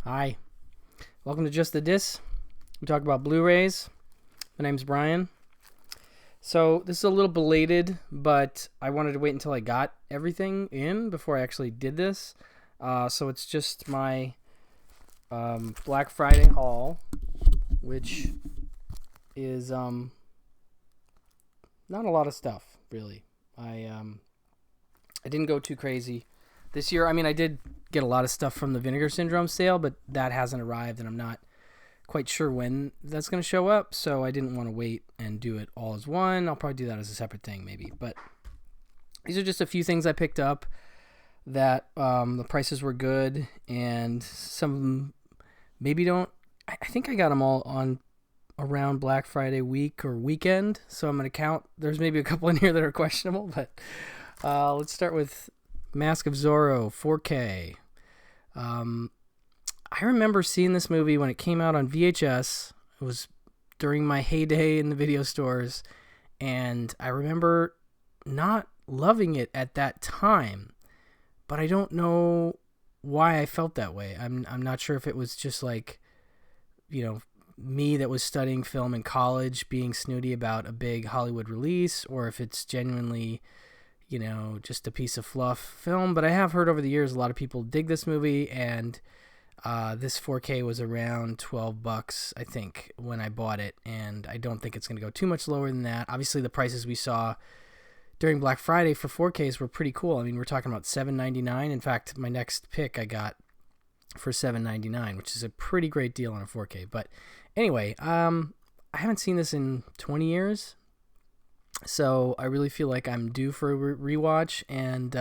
Hi, welcome to Just the Dis. We talk about Blu-rays. My name's Brian. So this is a little belated, but I wanted to wait until I got everything in before I actually did this. So it's just my Black Friday haul, which is not a lot of stuff really. I didn't go too crazy this year. I mean, I did get a lot of stuff from the Vinegar Syndrome sale, but that hasn't arrived, and I'm not quite sure when that's going to show up, so I didn't want to wait and do it all as one. I'll probably do that as a separate thing maybe, but these are just a few things I picked up that the prices were good, and some of them maybe don't. I think I got them all on around Black Friday week or weekend, so I'm going to count. There's maybe a couple in here that are questionable, but let's start with Mask of Zorro 4K. I remember seeing this movie when it came out on VHS. It was during my heyday in the video stores, and I remember not loving it at that time, but I don't know why I felt that way. I'm not sure if it was just like, me that was studying film in college being snooty about a big Hollywood release, or if it's genuinely just a piece of fluff film. But I have heard over the years a lot of people dig this movie, and this 4K was around $12, I think, when I bought it, and I don't think it's going to go too much lower than that. Obviously, the prices we saw during Black Friday for 4Ks were pretty cool. I mean, we're talking about $7.99. In fact, my next pick I got for $7.99, which is a pretty great deal on a 4K. But anyway, I haven't seen this in 20 years. So I really feel like I'm due for a rewatch, and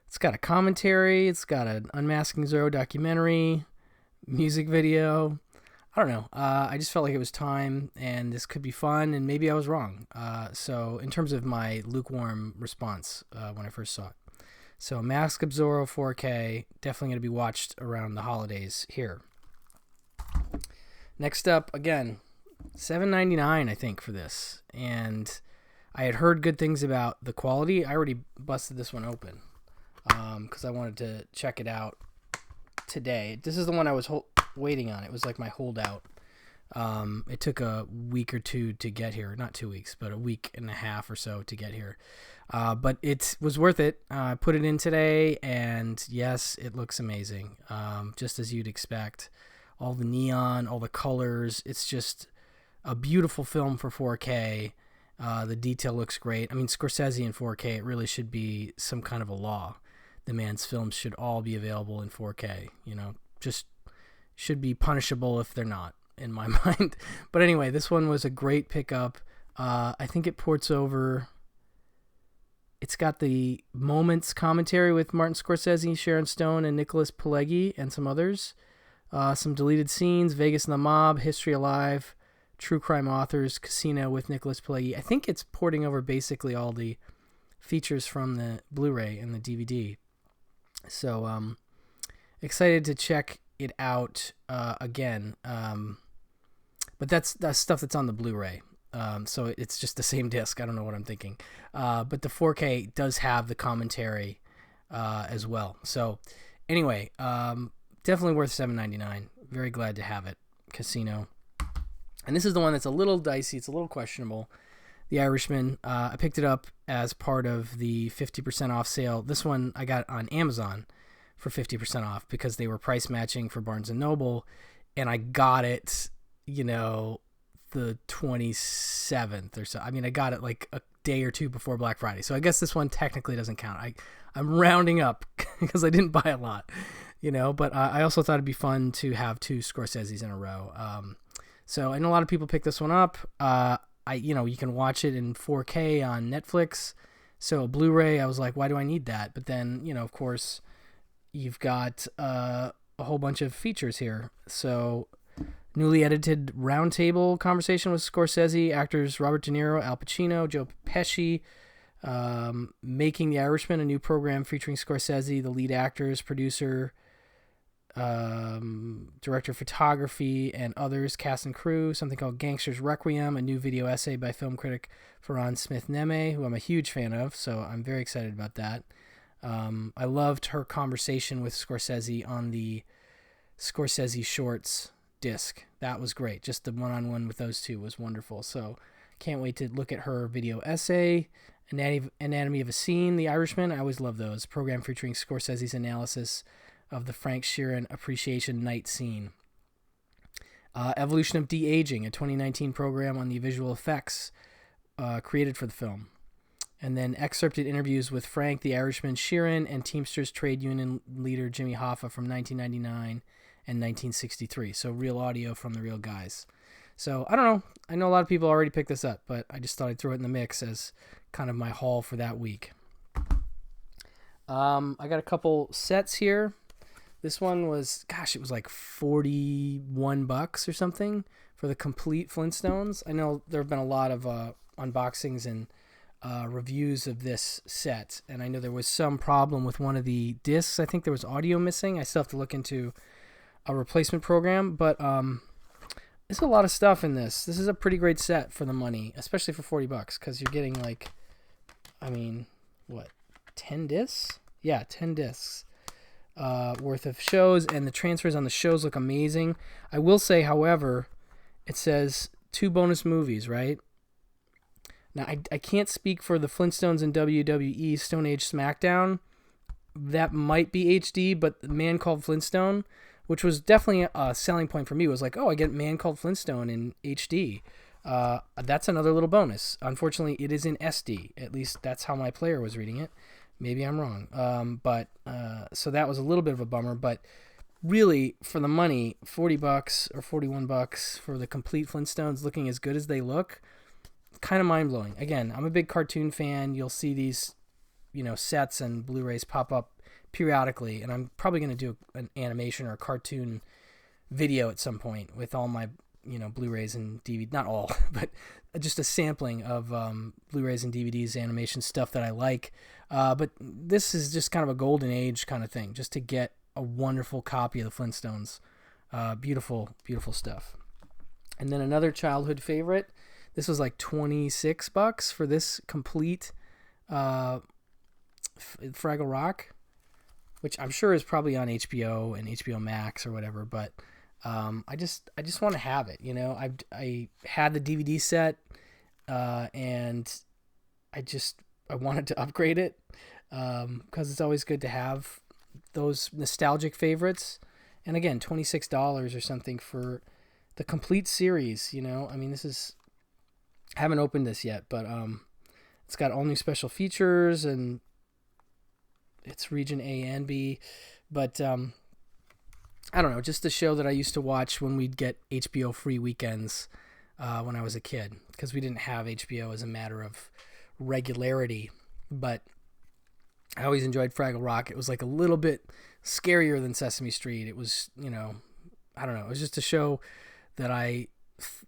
it's got a commentary, it's got an Unmasking Zorro documentary, music video. I don't know. I just felt like it was time, and this could be fun, and maybe I was wrong. So in terms of my lukewarm response when I first saw it. So Mask of Zorro 4K, definitely going to be watched around the holidays here. Next up, again, $7.99 I think for this, and I had heard good things about the quality. I already busted this one open because I wanted to check it out today. This is the one I was waiting on. It was like my holdout. It took a week or two to get here. Not 2 weeks, but a week and a half or so to get here. But it was worth it. I put it in today, and yes, it looks amazing, just as you'd expect. All the neon, all the colors. It's just a beautiful film for 4K. The detail looks great. I mean, Scorsese in 4K, it really should be some kind of a law. The man's films should all be available in 4K. Just should be punishable if they're not, in my mind. But anyway, this one was a great pickup. I think it ports over. It's got the Moments commentary with Martin Scorsese, Sharon Stone, and Nicholas Pileggi, and some others. Some deleted scenes, Vegas and the Mob, History Alive, True Crime Authors, Casino with Nicholas Pileggi. I think it's porting over basically all the features from the Blu-ray and the DVD. So excited to check it out again. But that's stuff that's on the Blu-ray. So it's just the same disc. I don't know what I'm thinking. But the 4K does have the commentary as well. So anyway, definitely worth $7.99. Very glad to have it. Casino. And this is the one that's a little dicey. It's a little questionable. The Irishman. I picked it up as part of the 50% off sale. This one I got on Amazon for 50% off because they were price matching for Barnes & Noble. And I got it, the 27th or so. I mean, I got it like a day or two before Black Friday. So I guess this one technically doesn't count. I'm rounding up because I didn't buy a lot, But I also thought it'd be fun to have two Scorseses in a row. So I know a lot of people pick this one up. You can watch it in 4K on Netflix. So Blu-ray, I was like, why do I need that? But then, of course, you've got a whole bunch of features here. So newly edited roundtable conversation with Scorsese, actors Robert De Niro, Al Pacino, Joe Pesci, Making the Irishman, a new program featuring Scorsese, the lead actors, producer, director of photography, and others, cast and crew, something called Gangster's Requiem, a new video essay by film critic Ferran Smith-Neme, who I'm a huge fan of, so I'm very excited about that. I loved her conversation with Scorsese on the Scorsese shorts disc. That was great. Just the one-on-one with those two was wonderful. So can't wait to look at her video essay, Anatomy of a Scene, The Irishman. I always love those. Program featuring Scorsese's analysis of the Frank Sheeran Appreciation Night scene. Evolution of De-Aging, a 2019 program on the visual effects created for the film. And then excerpted interviews with Frank the Irishman Sheeran and Teamsters trade union leader Jimmy Hoffa from 1999 and 1963. So real audio from the real guys. So I don't know. I know a lot of people already picked this up, but I just thought I'd throw it in the mix as kind of my haul for that week. I got a couple sets here. This one was, it was like $41 or something for the complete Flintstones. I know there have been a lot of unboxings and reviews of this set, and I know there was some problem with one of the discs. I think there was audio missing. I still have to look into a replacement program, but there's a lot of stuff in this. This is a pretty great set for the money, especially for $40, because you're getting 10 discs? Yeah, 10 discs worth of shows, and the transfers on the shows look amazing. I will say, however, it says 2 bonus movies, right? Now, I can't speak for the Flintstones and WWE Stone Age SmackDown. That might be HD, but The Man Called Flintstone, which was definitely a selling point for me, was like, oh, I get Man Called Flintstone in HD. That's another little bonus. Unfortunately, it is in SD. At least that's how my player was reading it. Maybe I'm wrong. So that was a little bit of a bummer, but really, for the money, $40 or $41 for the complete Flintstones looking as good as they look, kind of mind-blowing. Again, I'm a big cartoon fan. You'll see these, sets and Blu-rays pop up periodically, and I'm probably going to do an animation or a cartoon video at some point with all my, Blu-rays and DVD, not all, but just a sampling of Blu-rays and DVDs, animation stuff that I like. But this is just kind of a golden age kind of thing, just to get a wonderful copy of the Flintstones. Beautiful, beautiful stuff. And then another childhood favorite. This was like $26 for this complete Fraggle Rock, which I'm sure is probably on HBO and HBO Max or whatever. But I just want to have it. I had the DVD set, and I wanted to upgrade it because it's always good to have those nostalgic favorites. And again, $26 or something for the complete series. This is. I haven't opened this yet, but it's got all new special features, and it's region A and B. But I don't know, just the show that I used to watch when we'd get HBO free weekends when I was a kid, because we didn't have HBO as a matter of regularity. But I always enjoyed Fraggle Rock. It was like a little bit scarier than Sesame Street. It was, I don't know, it was just a show that I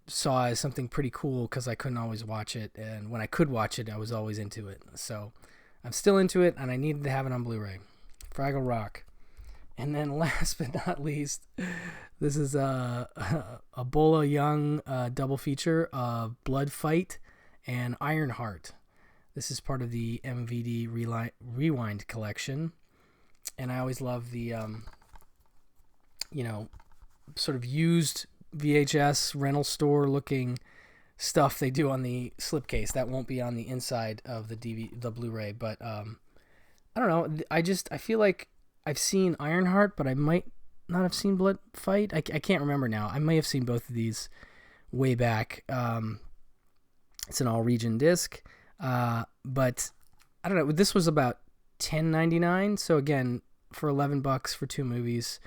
saw as something pretty cool because I couldn't always watch it, and when I could watch it, I was always into it. So I'm still into it, and I needed to have it on Blu-ray. Fraggle Rock. And then last but not least, this is a Bola Young double feature of Blood Fight and Ironheart. This is part of the MVD Rewind collection, and I always love the sort of used VHS rental store looking stuff they do on the slipcase. That won't be on the inside of the Blu-ray, but I don't know. I feel like I've seen Ironheart, but I might not have seen Blood Fight. I can't remember now. I may have seen both of these way back. It's an all-region disc, but I don't know. This was about $10.99, so again, for $11 for 2 movies.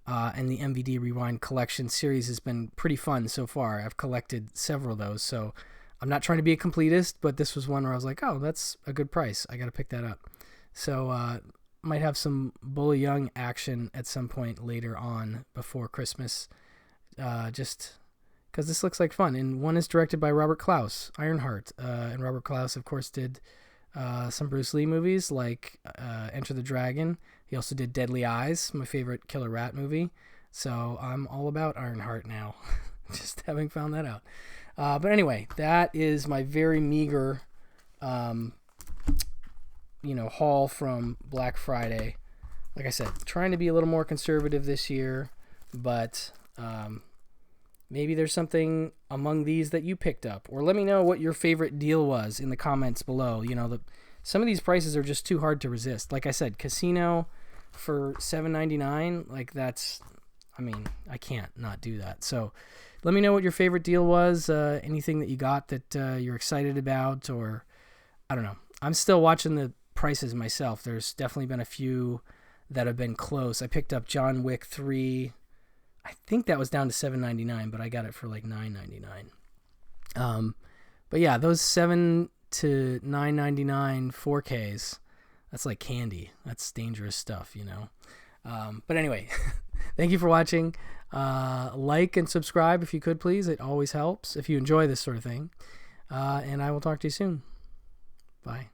And the MVD Rewind collection series has been pretty fun so far. I've collected several of those, so I'm not trying to be a completist, but this was one where I was like, oh, that's a good price. I got to pick that up. So might have some Bola Young action at some point later on before Christmas, just because this looks like fun. And one is directed by Robert Klaus, Ironheart. And Robert Klaus, of course, did some Bruce Lee movies like Enter the Dragon. He also did Deadly Eyes, my favorite killer rat movie. So I'm all about Ironheart now, just having found that out. But anyway, that is my very meager, haul from Black Friday. Like I said, trying to be a little more conservative this year. but maybe there's something among these that you picked up, or let me know what your favorite deal was in the comments below. Some of these prices are just too hard to resist. Like I said, Casino for $7.99, like I can't not do that. So let me know what your favorite deal was, anything that you got that you're excited about, or I don't know. I'm still watching the prices myself. There's definitely been a few that have been close. I picked up John Wick 3. I think that was down to $7.99, but I got it for like $9.99. But yeah, those $7 to $9.99 4Ks, that's like candy. That's dangerous stuff, But anyway, thank you for watching. Like and subscribe if you could, please. It always helps if you enjoy this sort of thing. And I will talk to you soon. Bye.